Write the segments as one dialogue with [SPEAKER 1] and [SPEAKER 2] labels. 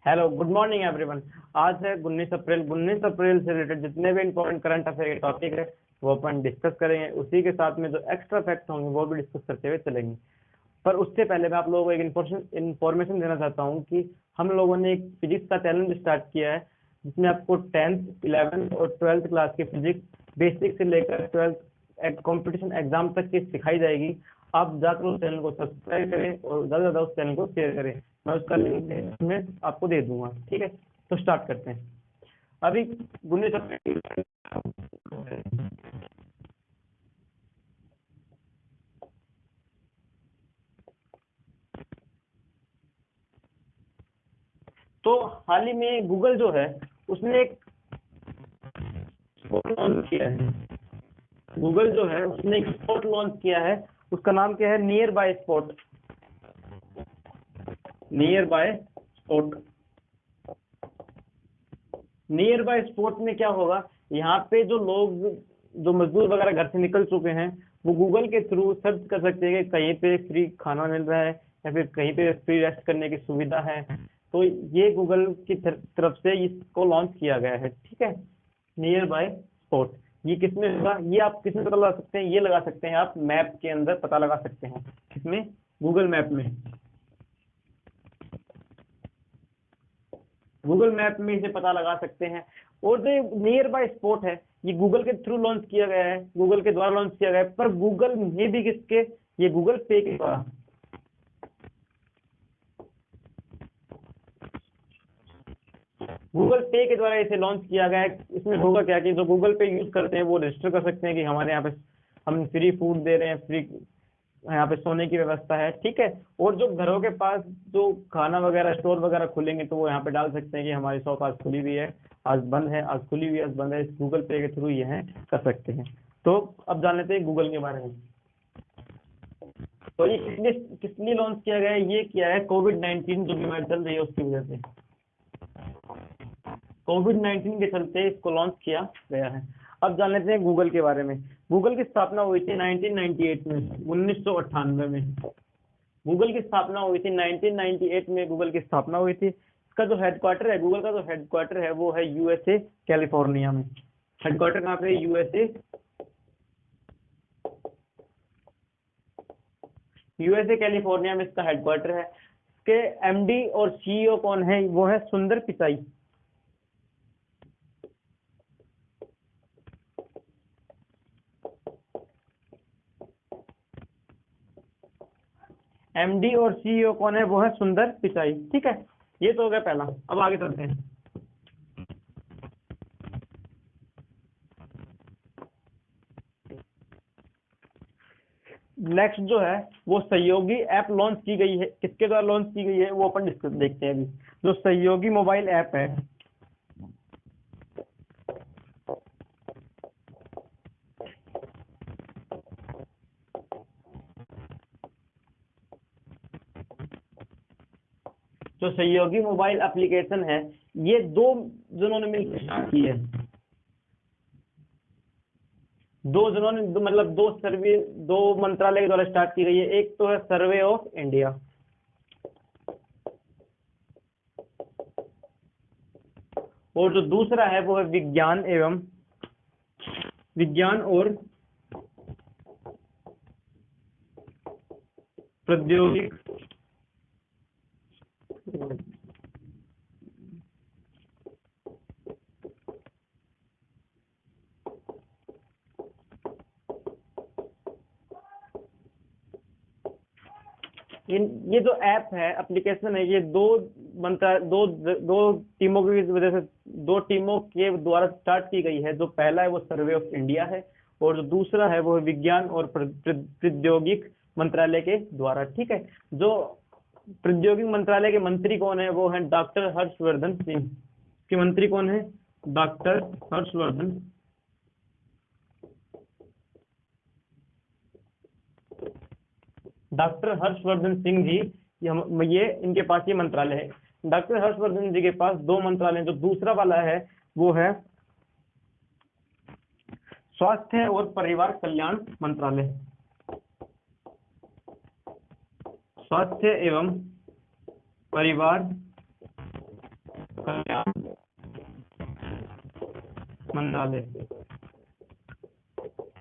[SPEAKER 1] Hello, good morning everyone. आज है 19 अप्रैल। 19 अप्रैल से रिलेटेड जितने भी इंपॉर्टेंट करंट अफेयर के टॉपिक है वो अपन डिस्कस करेंगे। उसी के साथ में जो एक्स्ट्रा फैक्ट होंगे वो भी डिस्कस करते हुए चलेंगे। पर उससे पहले मैं आप लोगों को एक इन्फॉर्मेशन देना चाहता हूँ कि हम लोगों ने एक फिजिक्स का चैलेंज स्टार्ट किया है, जिसमें आपको 10th 11th और 12th क्लास की फिजिक्स बेसिक से लेकर 12th कॉम्पिटिशन एग्जाम तक की सिखाई जाएगी। आप जाकर उस चैनल को सब्सक्राइब करें और ज़्यादा से ज़्यादा उस चैनल को शेयर करें। मैं उसका लिंक में आपको दे दूंगा, ठीक है। तो स्टार्ट करते हैं। अभी 19 अप्रैल तो हाल ही में गूगल जो है उसने एक स्पॉट लॉन्च किया है। गूगल जो है उसने एक स्पॉट लॉन्च किया है। उसका नाम क्या है? Near by spot. Near by spot. Near by spot में क्या होगा, यहाँ पे जो लोग, जो मजदूर वगैरह घर से निकल चुके हैं, वो गूगल के थ्रू सर्च कर सकते हैं कि कहीं पे फ्री खाना मिल रहा है या फिर कहीं पे फ्री रेस्ट करने की सुविधा है। तो ये गूगल की तरफ से इसको लॉन्च किया गया है, ठीक है। Near by spot. ये किसमें होगा? ये आप किसमें पता लगा सकते हैं? ये लगा सकते हैं आप मैप के अंदर पता लगा सकते हैं। किसमें? गूगल मैप में। गूगल मैप में इसे पता लगा सकते हैं। और जो नियर बाय स्पॉट है, ये गूगल के थ्रू लॉन्च किया गया है, गूगल के द्वारा लॉन्च किया गया है। पर गूगल में भी किसके? ये गूगल पे के द्वारा। गूगल पे के द्वारा इसे लॉन्च किया गया है। इसमें होगा क्या कि जो गूगल पे यूज करते हैं वो रजिस्टर कर सकते हैं कि हमारे यहाँ पे हम फ्री फूड दे रहे हैं, फ्री यहाँ पे सोने की व्यवस्था है, ठीक है। और जो घरों के पास जो खाना वगैरह स्टोर वगैरह खुलेंगे तो वो यहाँ पे डाल सकते हैं कि हमारी शॉप आज खुली हुई है, आज बंद है, आज खुली हुई है, आज बंद है। इस गूगल पे के थ्रू ये है कर सकते हैं। तो अब जान लेते हैं गूगल के बारे में। तो ये किसने लॉन्च किया गया है? ये किया है कोविड-19 जो बीमारी चल रही है उसकी वजह से। कोविड-19 के चलते इसको लॉन्च किया गया है। अब जान लेते हैं गूगल के बारे में। गूगल की स्थापना हुई थी 1998 में, 1998 में। गूगल की स्थापना हुई थी 1998 में। गूगल की स्थापना हुई थी। इसका जो हेडक्वार्टर है, गूगल का जो हेडक्वार्टर है वो है यूएसए कैलिफोर्निया में। हेडक्वार्टर कहाँ पे? यूएसए कैलिफोर्निया में इसका हेडक्वार्टर है। इसके एमडी और सीईओ कौन है? वो है सुंदर पिचाई। एमडी और सीईओ कौन है? वो है सुंदर पिचाई, ठीक है। ये तो हो गया पहला। अब आगे चलते हैं। नेक्स्ट जो है वो सहयोगी ऐप लॉन्च की गई है। किसके द्वारा लॉन्च की गई है वो अपन डिस्कस देखते हैं अभी। जो सहयोगी मोबाइल ऐप है, जो सहयोगी मोबाइल एप्लीकेशन है, ये दो जिन्होंने मिलकर स्टार्ट की है। दो जिन्होंने मतलब दो सर्वे, दो मंत्रालय के द्वारा स्टार्ट की गई है। एक तो है सर्वे ऑफ इंडिया, और जो दूसरा है वो है विज्ञान और प्रौद्योगिक ये जो ऐप है, एप्लीकेशन है, ये दो टीमों की वजह से, दो टीमों के द्वारा स्टार्ट की गई है। जो पहला है वो सर्वे ऑफ इंडिया है और जो दूसरा है वो विज्ञान और प्रौद्योगिक मंत्रालय के द्वारा, ठीक है। जो प्रौद्योगिक मंत्रालय के मंत्री कौन है? वो है डॉक्टर हर्षवर्धन सिंह। के मंत्री कौन है? डॉक्टर हर्षवर्धन। डॉक्टर हर्षवर्धन सिंह जी, ये इनके पास ये मंत्रालय है। डॉक्टर हर्षवर्धन जी के पास दो मंत्रालय। जो दूसरा वाला है वो है स्वास्थ्य और परिवार कल्याण मंत्रालय। स्वास्थ्य एवं परिवार कल्याण मंत्रालय,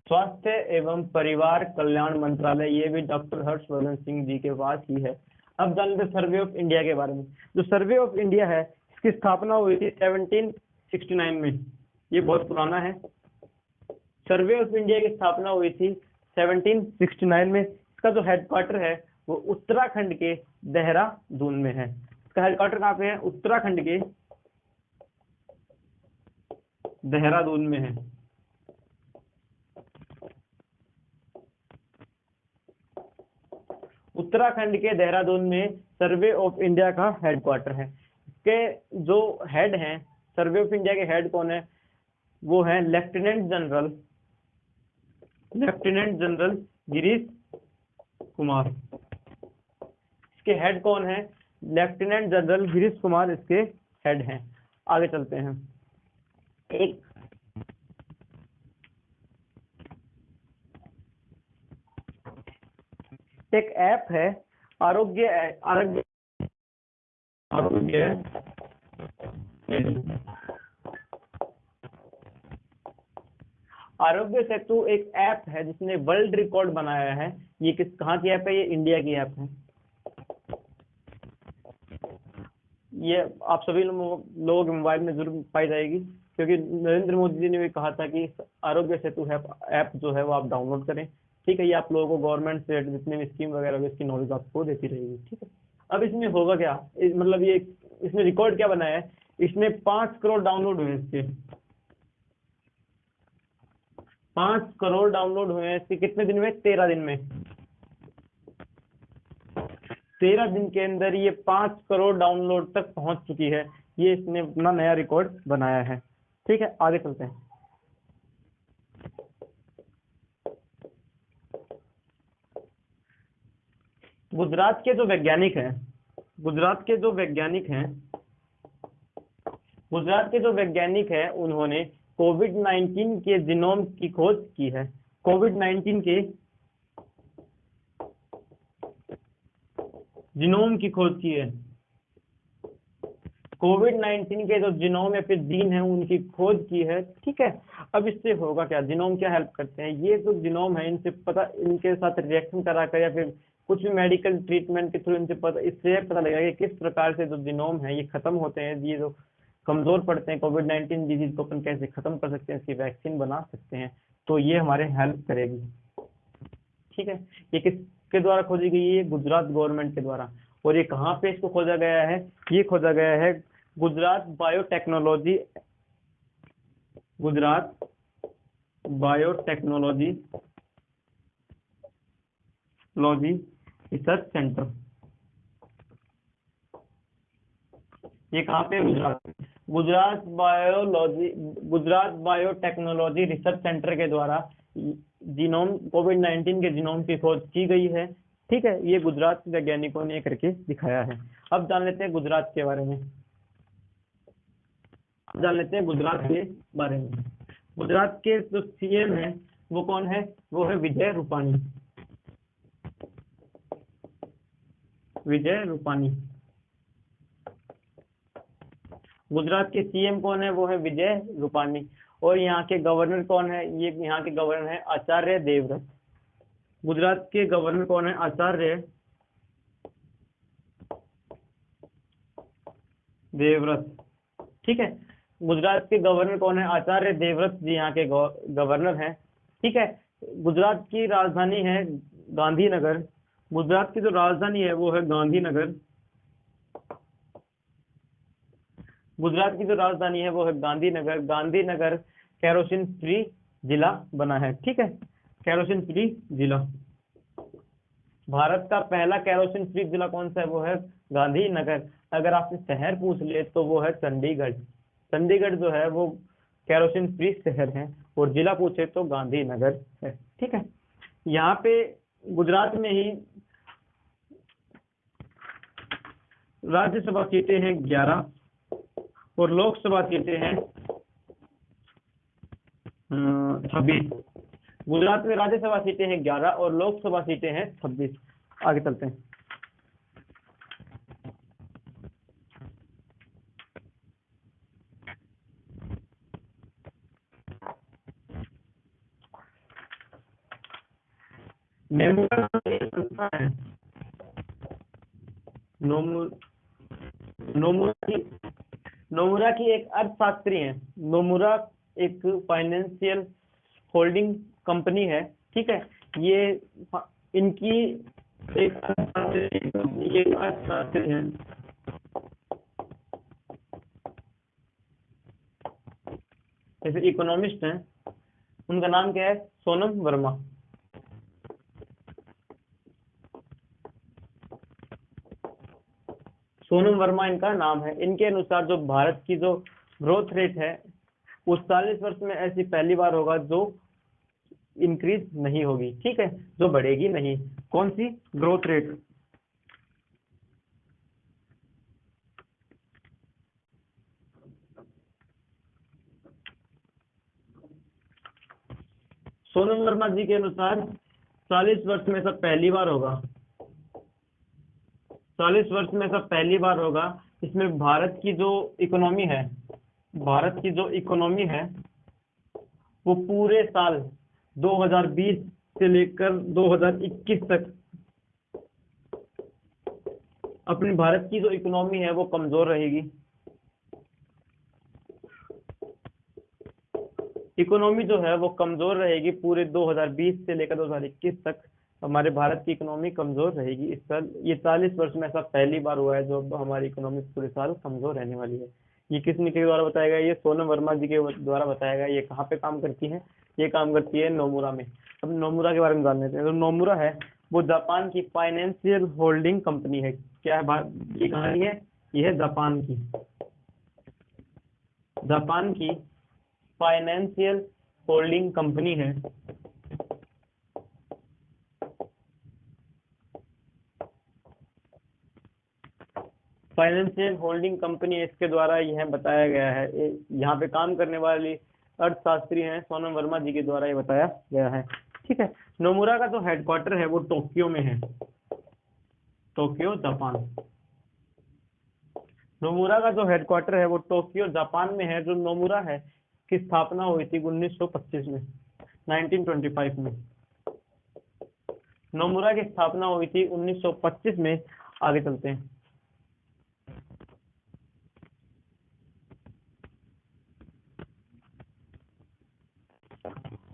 [SPEAKER 1] स्वास्थ्य एवं परिवार कल्याण मंत्रालय, ये भी डॉक्टर हर्षवर्धन सिंह जी के पास ही है। अब जानते हैं सर्वे ऑफ इंडिया के बारे में। जो सर्वे ऑफ इंडिया है इसकी स्थापना हुई थी 1769 में, ये बहुत पुराना है। सर्वे ऑफ इंडिया की स्थापना हुई थी 1769 में। इसका जो हेडक्वार्टर है वो उत्तराखंड के देहरादून में है। इसका हेडक्वार्टर कहाँ पे है? उत्तराखंड के देहरादून में है। उत्तराखंड के देहरादून में सर्वे ऑफ इंडिया का हेडक्वार्टर है। इसके जो हेड हैं, सर्वे ऑफ इंडिया के हेड कौन है? वो है लेफ्टिनेंट जनरल गिरीश कुमार। इसके हेड कौन है? लेफ्टिनेंट जनरल गिरीश कुमार इसके हेड हैं। आगे चलते हैं। एक ऐप है आरोग्य सेतु एक ऐप है जिसने वर्ल्ड रिकॉर्ड बनाया है। ये कहाँ की ऐप है? ये इंडिया की ऐप है। ये आप सभी लोगों के मोबाइल में जरूर पाई जाएगी, क्योंकि नरेंद्र मोदी जी ने भी कहा था कि आरोग्य सेतु ऐप जो है वो आप डाउनलोड करें। ठीक है, ये आप लोगों को गवर्नमेंट से जितने भी स्कीम वगैरह इसकी नॉलेज आपको देती रहेगी। ठीक है, अब इसमें होगा क्या, मतलब ये इसने रिकॉर्ड क्या बनाया है? इसमें 5 करोड़ डाउनलोड हुए इसके, 5 करोड़ डाउनलोड हुए हैं इसके। कितने दिन में? 13 दिन में। 13 दिन के अंदर ये 5 करोड़ डाउनलोड तक पहुंच चुकी है। ये इसने अपना नया रिकॉर्ड बनाया है। ठीक है, आगे चलते हैं। गुजरात के जो वैज्ञानिक हैं उन्होंने कोविड-19 के जीनोम की खोज की है। कोविड-19 के जीनोम की खोज की है। कोविड-19 के जो जीनोम या फिर जीन है उनकी खोज की है। ठीक है, अब इससे होगा क्या? जीनोम क्या हेल्प करते हैं? ये जो जीनोम है इनसे पता, इनके साथ रिएक्शन कराकर या फिर कुछ भी मेडिकल ट्रीटमेंट के थ्रू इनसे इससे पता लगेगा कि किस प्रकार से जो जीनोम है ये खत्म होते हैं, ये जो कमजोर पड़ते हैं। कोविड-19 डिजीज को अपन कैसे खत्म कर सकते हैं, इसकी वैक्सीन बना सकते हैं, तो ये हमारे हेल्प करेगी। ठीक है, ये किसके द्वारा खोजी गई है? गुजरात गवर्नमेंट के द्वारा। और ये कहाँ पे इसको खोजा गया है? ये खोजा गया है गुजरात बायोटेक्नोलॉजी रिसर्च सेंटर। ये कहाँ पे? गुजरात बायोटेक्नोलॉजी रिसर्च सेंटर के द्वारा जीनोम, कोविड-19 के जीनोम की खोज की गई है। ठीक है, ये गुजरात वैज्ञानिकों ने करके दिखाया है। अब जान लेते हैं गुजरात के बारे में। गुजरात के जो सीएम है वो कौन है? वो है विजय रूपाणी। गुजरात के सीएम कौन है? वो है विजय रूपाणी। और यहाँ के गवर्नर कौन है? ये यहाँ के गवर्नर है आचार्य देवव्रत। गुजरात के गवर्नर कौन है? आचार्य देवव्रत। ठीक है, गुजरात के गवर्नर कौन है? आचार्य देवव्रत जी यहाँ के गवर्नर हैं। ठीक है, गुजरात की राजधानी है गांधीनगर। गुजरात की जो राजधानी है वो है गांधीनगर। गांधीनगर केरोसिन फ्री जिला बना है। ठीक है, केरोसिन फ्री जिला। भारत का पहला केरोसिन फ्री जिला कौन सा है? वो है गांधीनगर। अगर आपसे शहर पूछ ले तो वो है चंडीगढ़। चंडीगढ़ जो है वो केरोसिन फ्री शहर है। और जिला पूछे तो गांधीनगर है। ठीक है, यहाँ पे गुजरात में ही राज्यसभा सीटें हैं 11 और लोकसभा सीटें हैं 26। गुजरात में राज्यसभा सीटें हैं 11 और लोकसभा सीटें हैं 26। आगे चलते हैं। नेमुरा एक संस्था है। नोमु नोमुरा की एक अर्थशास्त्री है। नोमुरा एक फाइनेंशियल होल्डिंग कंपनी है, ठीक है। ये इनकी एक अर्थशास्त्री है। जैसे इकोनॉमिस्ट हैं, उनका नाम क्या है? सोनम वर्मा। सोनम वर्मा इनका नाम है। इनके अनुसार जो भारत की जो ग्रोथ रेट है वो 40 वर्ष में ऐसी पहली बार होगा जो इंक्रीज नहीं होगी, ठीक है, जो बढ़ेगी नहीं। कौन सी ग्रोथ रेट? सोनम वर्मा जी के अनुसार 40 वर्ष में सब पहली बार होगा। 40 वर्ष में सब पहली बार होगा। इसमें भारत की जो इकोनॉमी है, भारत की जो इकोनॉमी है वो पूरे साल 2020 से लेकर 2021 तक अपनी भारत की जो इकोनॉमी है वो कमजोर रहेगी। इकोनॉमी जो है वो कमजोर रहेगी पूरे 2020 से लेकर 2021 तक हमारे भारत की इकोनॉमी कमजोर रहेगी इस साल। ये 40 वर्ष में ऐसा पहली बार हुआ है जो हमारी इकोनॉमी पूरे साल कमजोर रहने वाली है। ये किसने के द्वारा बताया गया? ये सोनम वर्मा जी के द्वारा बताया गया। ये कहाँ पे काम करती है? ये काम करती है नोमुरा में। अब नोमुरा के बारे में जान लेते हैं। तो नोमुरा है वो जापान की फाइनेंशियल होल्डिंग कंपनी है। क्या है ये कहानी है? ये है जापान की फाइनेंशियल होल्डिंग कंपनी है। फाइनेंशियल होल्डिंग कंपनी, इसके द्वारा यह बताया गया है। यहाँ पे काम करने वाली अर्थशास्त्री हैं सोनम वर्मा जी के द्वारा ये बताया गया है, ठीक है। नोमुरा का जो हेडक्वार्टर है वो टोक्यो में है। Tokyo Japan. नोमुरा का जो हेडक्वार्टर है वो टोक्यो जापान में है। जो नोमुरा है की स्थापना हुई थी 1925 में, 1925 में। नोमुरा की स्थापना हुई थी 1925 में। आगे चलते हैं।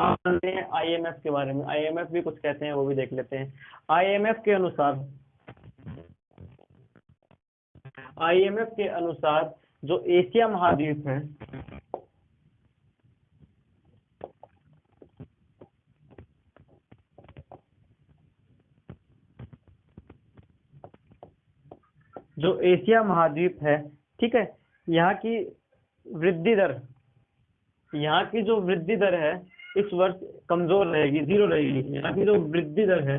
[SPEAKER 1] आप जानते हैं आईएमएफ के बारे में। आईएमएफ भी कुछ कहते हैं, वो भी देख लेते हैं। आईएमएफ के अनुसार जो एशिया महाद्वीप है, जो एशिया महाद्वीप है, ठीक है, यहाँ की वृद्धि दर, यहाँ की जो वृद्धि दर है इस वर्ष कमजोर रहेगी, जीरो रहेगी। यहाँ की जो वृद्धि दर है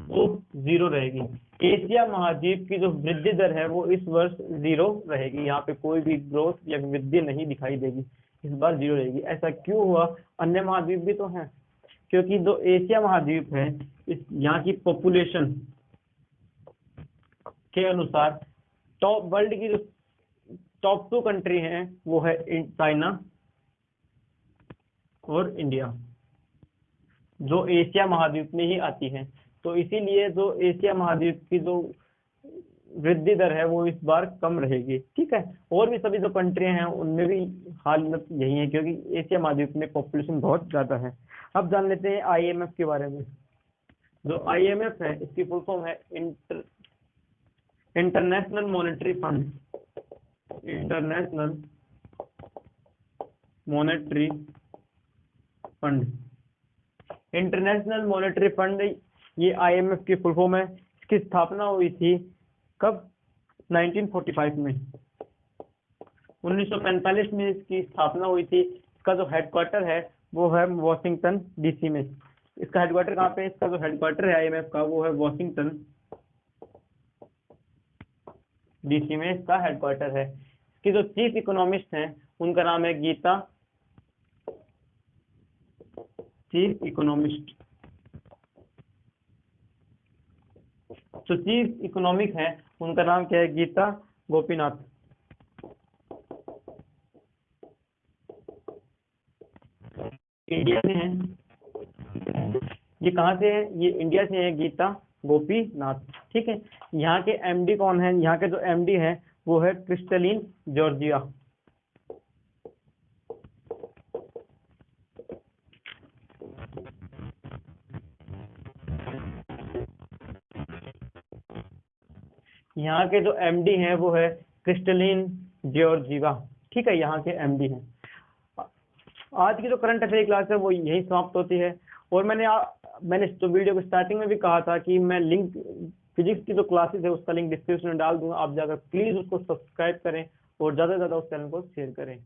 [SPEAKER 1] वो जीरो रहेगी। एशिया महाद्वीप की जो वृद्धि दर है वो इस वर्ष जीरो रहेगी। यहाँ पे कोई भी ग्रोथ या वृद्धि नहीं दिखाई देगी, इस बार जीरो रहेगी। ऐसा क्यों हुआ? अन्य महाद्वीप भी तो हैं, क्योंकि जो एशिया महाद्वीप है इस यहाँ की पॉपुलेशन के अनुसार टॉप वर्ल्ड की जो टॉप 2 कंट्री हैं वो है चाइना और इंडिया, जो एशिया महाद्वीप में ही आती हैं। तो इसीलिए जो एशिया महाद्वीप की जो वृद्धि दर है वो इस बार कम रहेगी, ठीक है। और भी सभी जो कंट्री हैं उनमें भी हालत यही है, क्योंकि एशिया महाद्वीप में पॉपुलेशन बहुत ज्यादा है। अब जान लेते हैं आईएमएफ के बारे में। जो आईएमएफ है इसकी फुल फॉर्म है international monetary fund. International monetary fund. International monetary fund ये आईएमएफ की फुल फॉर्म है। इसकी स्थापना हुई थी कब? 1945 में। 1945 में इसकी स्थापना हुई थी। इसका जो हेडक्वार्टर है वो है वॉशिंगटन डीसी में। इसका हेडक्वार्टर कहाँ पे? इसका जो हेडक्वार्टर है आईएमएफ का वो है वॉशिंगटन डीसी में इसका हेडक्वार्टर है। इसकी जो चीफ इकोनॉमिस्ट हैं उनका नाम है गीता। चीफ इकोनॉमिस्ट, जो चीफ इकोनॉमिक है उनका नाम क्या है? गीता गोपीनाथ। इंडिया में है। ये कहाँ से है? ये इंडिया से है, गीता गोपीनाथ। ठीक है। यहाँ के एमडी कौन है? यहाँ के जो एमडी है वो है क्रिस्टलिन जॉर्जिया। यहाँ के जो एमडी हैं वो है क्रिस्टलिन जॉर्जिया। ठीक है, यहाँ के एमडी हैं। आज की जो करंट अफेयर क्लास है वो यही समाप्त होती है। और मैंने तो वीडियो को स्टार्टिंग में भी कहा था कि मैं लिंक, फिजिक्स की जो क्लासेस है उसका लिंक डिस्क्रिप्शन में डाल दूंगा, आप जाकर प्लीज उसको सब्सक्राइब करें और ज्यादा से ज्यादा उस चैनल को शेयर करें।